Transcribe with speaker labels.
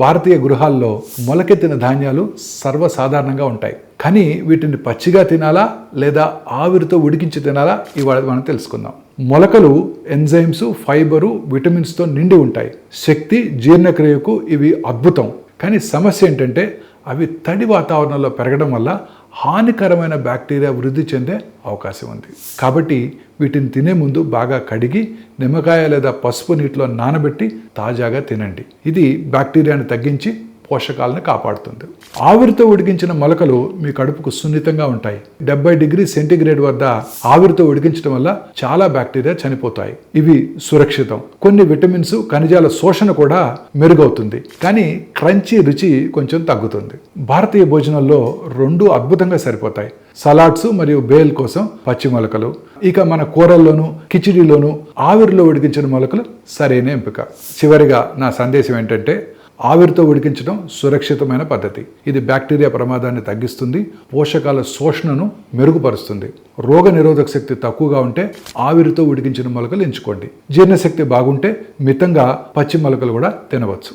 Speaker 1: భారతీయ గృహాల్లో మొలకెత్తిన ధాన్యాలు సర్వసాధారణంగా ఉంటాయి. కానీ వీటిని పచ్చిగా తినాలా లేదా ఆవిరితో ఉడికించి తినాలా ఇవాళ మనం తెలుసుకుందాం. మొలకలు ఎంజైమ్స్, ఫైబరు, విటమిన్స్తో నిండి ఉంటాయి. శక్తి, జీర్ణక్రియకు ఇవి అద్భుతం. కానీ సమస్య ఏంటంటే అవి తడి వాతావరణంలో పెరగడం వల్ల హానికరమైన బ్యాక్టీరియా వృద్ధి చెందే అవకాశం ఉంది. కాబట్టి వీటిని తినే ముందు బాగా కడిగి నిమ్మకాయ లేదా పసుపు నీటిలో నానబెట్టి తాజాగా తినండి. ఇది బ్యాక్టీరియాను తగ్గించి పోషకాలను కాపాడుతుంది. ఆవిరితో ఉడికించిన మొలకలు మీ కడుపుకు సున్నితంగా ఉంటాయి. 70 డిగ్రీ సెంటీగ్రేడ్ వద్ద ఆవిరితో ఉడికించడం వల్ల చాలా బ్యాక్టీరియా చనిపోతాయి. ఇవి సురక్షితం. కొన్ని విటమిన్స్, ఖనిజాల శోషణ కూడా మెరుగవుతుంది. కానీ క్రంచీ రుచి కొంచెం తగ్గుతుంది. భారతీయ భోజనంలో 2 అద్భుతంగా సరిపోతాయి. సలాడ్స్ మరియు బేల్ కోసం పచ్చి మొలకలు, ఇక మన కూరల్లోనూ కిచిడీలోనూ ఆవిరిలో ఉడికించిన మొలకలు సరైన ఎంపిక. చివరిగా నా సందేశం ఏంటంటే ఆవిరితో ఉడికించడం సురక్షితమైన పద్ధతి. ఇది బ్యాక్టీరియా ప్రమాదాన్ని తగ్గిస్తుంది, పోషకాల శోషణను మెరుగుపరుస్తుంది. రోగ నిరోధక శక్తి తక్కువగా ఉంటే ఆవిరితో ఉడికించిన మొలకలు ఎంచుకోండి. జీర్ణశక్తి బాగుంటే మితంగా పచ్చి మొలకలు కూడా తినవచ్చు.